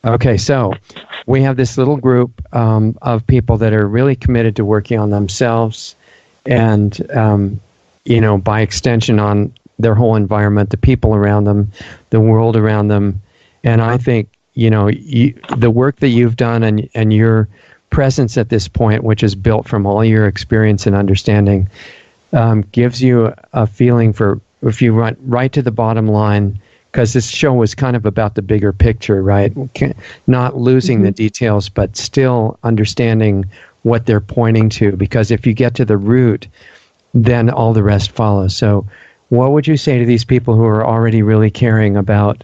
Okay, so we have this little group of people that are really committed to working on themselves and, by extension on their whole environment, the people around them, the world around them. And I think, the work that you've done and your presence at this point, which is built from all your experience and understanding, gives you a feeling for, if you run right to the bottom line, because this show was kind of about the bigger picture, right? Not losing the details, but still understanding what they're pointing to. Because if you get to the root, then all the rest follows. So what would you say to these people who are already really caring about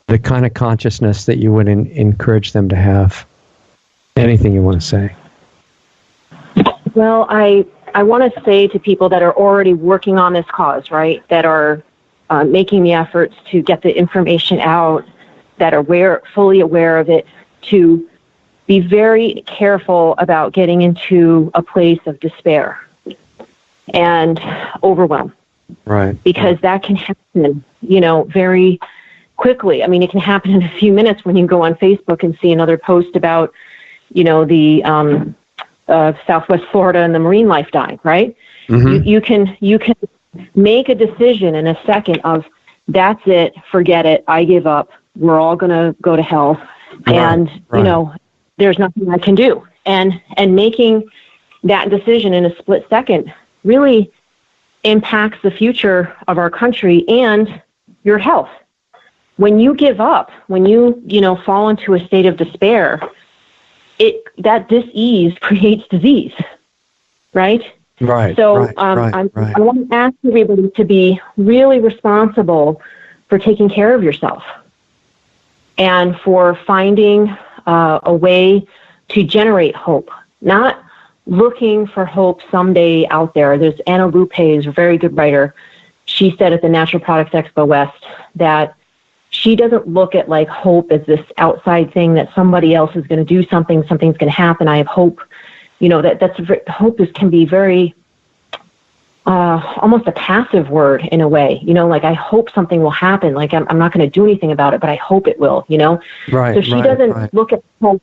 the kind of consciousness that you would encourage them to have? Anything you want to say? Well, I want to say to people that are already working on this cause, right, that are making the efforts to get the information out, that are fully aware of it, to be very careful about getting into a place of despair and overwhelm. Right. Because that can happen, very quickly. I mean, it can happen in a few minutes when you go on Facebook and see another post about, the Southwest Florida and the marine life dying, right? Mm-hmm. You can make a decision in a second of, that's it, forget it, I give up, we're all going to go to hell, and, there's nothing I can do. And making that decision in a split second really impacts the future of our country and your health. When you give up, when you fall into a state of despair, that dis-ease creates disease, right? Right. So I want to ask everybody to be really responsible for taking care of yourself and for finding a way to generate hope, not looking for hope someday out there. There's Anna Lupe, who's a very good writer. She said at the Natural Products Expo West that she doesn't look at like hope as this outside thing that somebody else is going to do something, something's going to happen. I have hope. Hope can be very almost a passive word in a way. Like I hope something will happen. Like I'm not going to do anything about it, but I hope it will. Right. So she doesn't look at hope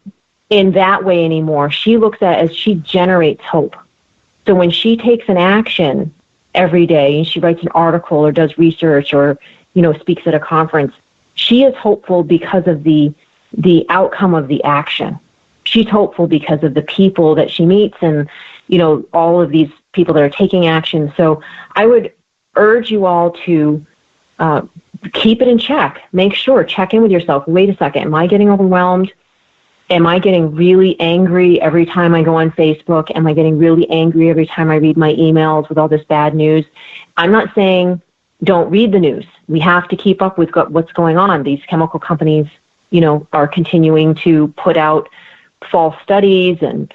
in that way anymore. She looks at it as she generates hope. So when she takes an action every day, and she writes an article or does research or speaks at a conference, she is hopeful because of the outcome of the action. She's hopeful because of the people that she meets and, all of these people that are taking action. So I would urge you all to keep it in check. Check in with yourself. Wait a second. Am I getting overwhelmed? Am I getting really angry every time I go on Facebook? Am I getting really angry every time I read my emails with all this bad news? I'm not saying don't read the news. We have to keep up with what's going on. These chemical companies, are continuing to put out false studies and,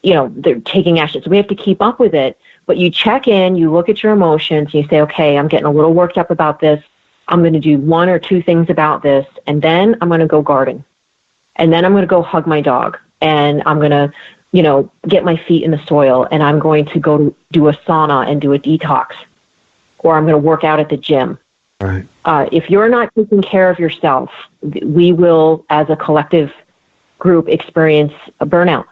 they're taking action. So we have to keep up with it. But you check in, you look at your emotions, and you say, okay, I'm getting a little worked up about this. I'm going to do one or two things about this, and then I'm going to go garden. And then I'm going to go hug my dog. And I'm going to, get my feet in the soil, and I'm going to go do a sauna and do a detox. Or I'm going to work out at the gym. Right. If you're not taking care of yourself, we will, as a collective group, experience a burnout.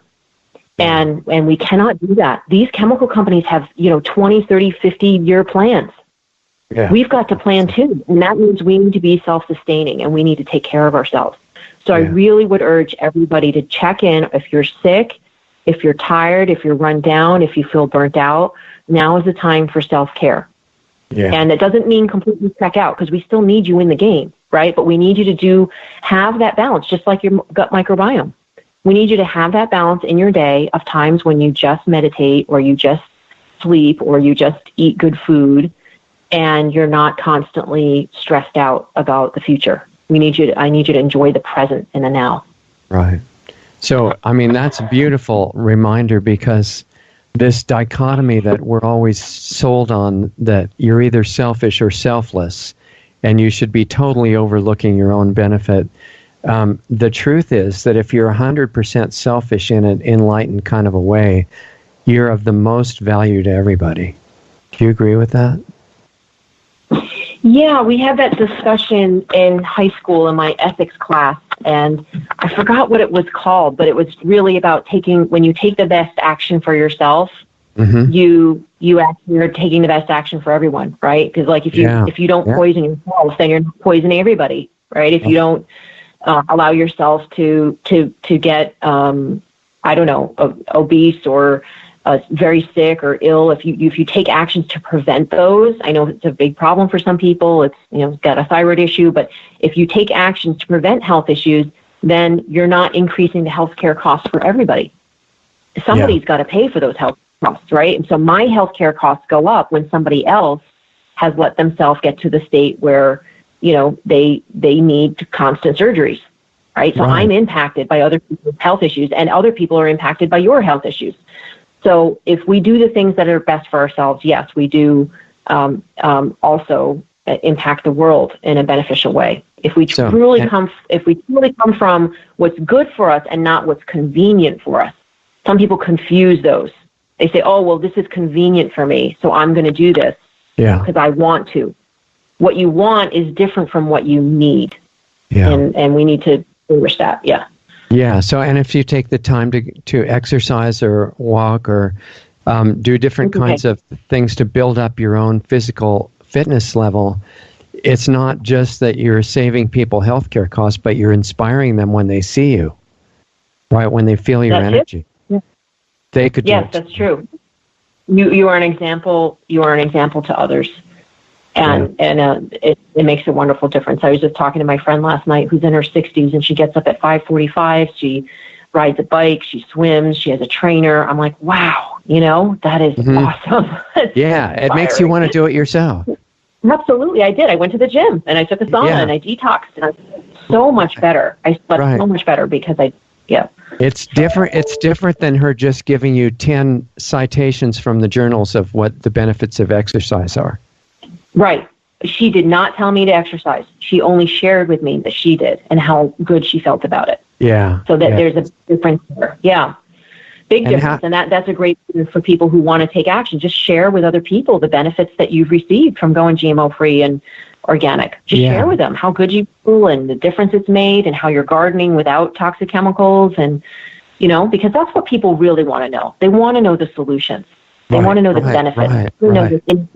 And we cannot do that. These chemical companies have, 20, 30, 50-year plans. Yeah. We've got to plan too. And that means we need to be self-sustaining and we need to take care of ourselves. So I really would urge everybody to check in. If you're sick, if you're tired, if you're run down, if you feel burnt out, now is the time for self-care. Yeah. And it doesn't mean completely check out, because we still need you in the game, right? But we need you to have that balance, just like your gut microbiome. We need you to have that balance in your day of times when you just meditate or you just sleep or you just eat good food and you're not constantly stressed out about the future. I need you to enjoy the present and the now. Right. So, that's a beautiful reminder, because this dichotomy that we're always sold on, that you're either selfish or selfless, and you should be totally overlooking your own benefit. The truth is that if you're 100% selfish in an enlightened kind of a way, you're of the most value to everybody. Do you agree with that? Yeah, we had that discussion in high school in my ethics class, and I forgot what it was called, but it was really about when you take the best action for yourself, you actually are taking the best action for everyone, right? Because like if you don't poison yourself, then you're not poisoning everybody, right? If you don't allow yourself to get obese or very sick or ill, if you take actions to prevent those, I know it's a big problem for some people. It's got a thyroid issue, but if you take actions to prevent health issues, then you're not increasing the healthcare costs for everybody. Somebody's got to pay for those health costs, right? And so my healthcare costs go up when somebody else has let themselves get to the state where they need constant surgeries, right? So I'm impacted by other people's health issues, and other people are impacted by your health issues. So if we do the things that are best for ourselves, yes, we do also impact the world in a beneficial way. If we truly come from what's good for us and not what's convenient for us. Some people confuse those. They say, "Oh, well, this is convenient for me, so I'm going to do this because I want to." What you want is different from what you need, and we need to distinguish that. Yeah. Yeah. So, and if you take the time to exercise or walk or do different kinds of things to build up your own physical fitness level, it's not just that you're saving people healthcare costs, but you're inspiring them when they see you, right? When they feel your energy, they could. Yes, that's true. You are an example. You are an example to others. And it makes a wonderful difference. I was just talking to my friend last night who's in her 60s, and she gets up at 5:45. She rides a bike. She swims. She has a trainer. I'm like, wow, that is awesome. It makes you want to do it yourself. Absolutely. I did. I went to the gym, and I took a sauna, and I detoxed, and I felt so much better. I slept so much better because It's different. It's different than her just giving you 10 citations from the journals of what the benefits of exercise are. Right. She did not tell me to exercise. She only shared with me that she did and how good she felt about it. Yeah. So that there's a difference there. Yeah. Big difference. And that's a great thing for people who want to take action. Just share with other people the benefits that you've received from going GMO-free and organic. Just share with them how good you feel and the difference it's made and how you're gardening without toxic chemicals. And, because that's what people really want to know. They want to know the solutions. They want to know the benefits. They know the things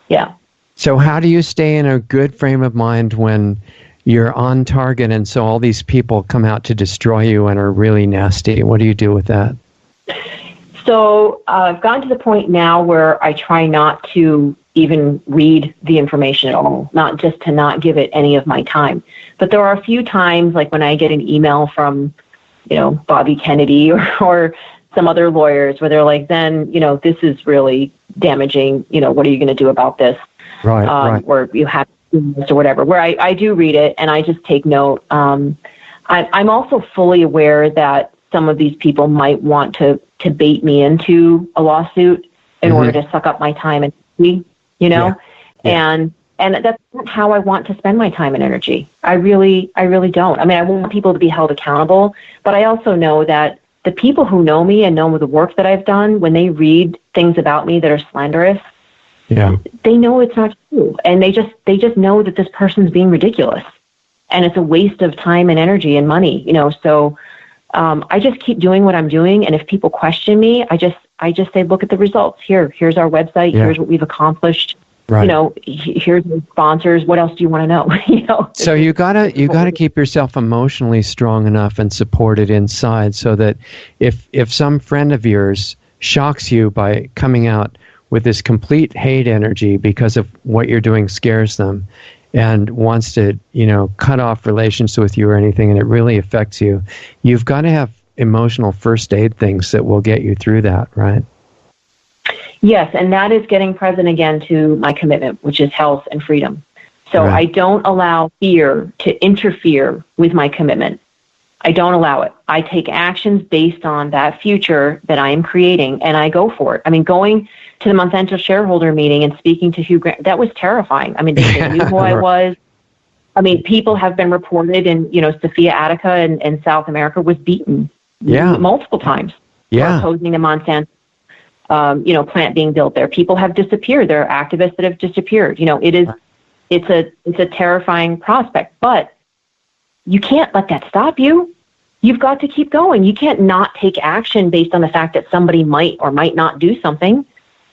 Yeah. So how do you stay in a good frame of mind when you're on target and so all these people come out to destroy you and are really nasty? What do you do with that? So I've gotten to the point now where I try not to even read the information at all, not just to not give it any of my time. But there are a few times, like when I get an email from, Bobby Kennedy or some other lawyers where they're like, Zen, this is really damaging. What are you going to do about this? Right. Or you have to do this or whatever, where I do read it and I just take note. I'm also fully aware that some of these people might want to bait me into a lawsuit in order to suck up my time and energy, and that's not how I want to spend my time and energy. I really don't. I mean, I want people to be held accountable, but I also know that the people who know me and know the work that I've done, when they read things about me that are slanderous, they know it's not true. And they just know that this person's being ridiculous. And it's a waste of time and energy and money, So I just keep doing what I'm doing. And if people question me, I just say, look at the results. Here's our website. Here's what we've accomplished. Right. Here's the sponsors. What else do you want to know? So you gotta keep yourself emotionally strong enough and supported inside, so that if some friend of yours shocks you by coming out with this complete hate energy because of what you're doing scares them, and wants to cut off relations with you or anything, and it really affects you, you've got to have emotional first aid things that will get you through that, right? Yes, and that is getting present again to my commitment, which is health and freedom. So I don't allow fear to interfere with my commitment. I don't allow it. I take actions based on that future that I am creating, and I go for it. I mean, going to the Monsanto shareholder meeting and speaking to Hugh Grant, that was terrifying. I mean, they knew who I was. I mean, people have been reported, and Sophia Attica in South America was beaten multiple times for opposing the Monsanto. plant being built there. People have disappeared. There are activists that have disappeared. It's a terrifying prospect, but you can't let that stop you. You've got to keep going. You can't not take action based on the fact that somebody might or might not do something.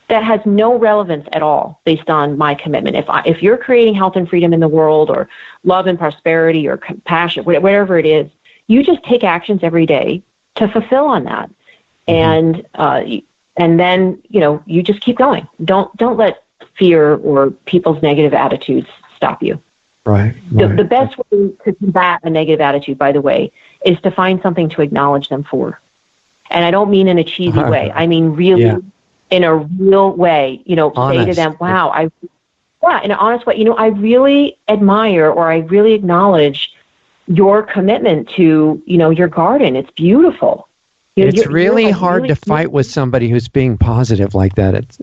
That has no relevance at all based on my commitment. If you're creating health and freedom in the world, or love and prosperity, or compassion, whatever it is, you just take actions every day to fulfill on that. Mm-hmm. And then you just keep going. Don't let fear or people's negative attitudes stop you. Right. The best way to combat a negative attitude, by the way, is to find something to acknowledge them for. And I don't mean in a cheesy way. I mean really. Yeah. In a real way, honest. Say to them, wow, in an honest way, I really admire, or I really acknowledge your commitment to, your garden. It's beautiful. It's really hard to fight with somebody who's being positive like that.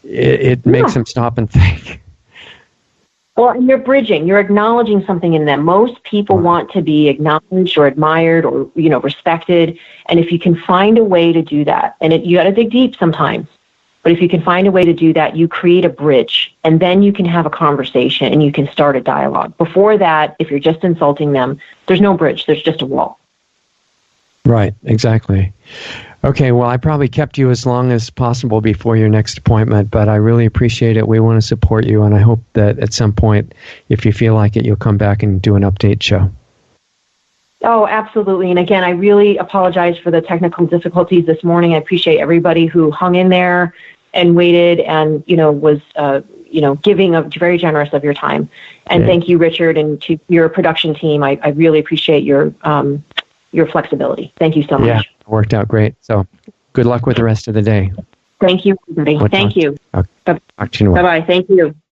It makes them stop and think. Well, and you're bridging, you're acknowledging something in them. Most people want to be acknowledged or admired or, respected. And if you can find a way to do that, and you got to dig deep sometimes, but if you can find a way to do that, you create a bridge, and then you can have a conversation and you can start a dialogue. Before that, if you're just insulting them, there's no bridge, there's just a wall. Right, exactly. Okay, well, I probably kept you as long as possible before your next appointment, but I really appreciate it. We want to support you, and I hope that at some point, if you feel like it, you'll come back and do an update show. Oh, absolutely. And again, I really apologize for the technical difficulties this morning. I appreciate everybody who hung in there and waited and, was, giving very generous of your time. And thank you, Richard, and to your production team. I really appreciate your flexibility. Thank you so much. Yeah, it worked out great. So good luck with the rest of the day. Thank you, everybody. Thank you. Okay. Talk to you in a while. Bye-bye. Thank you.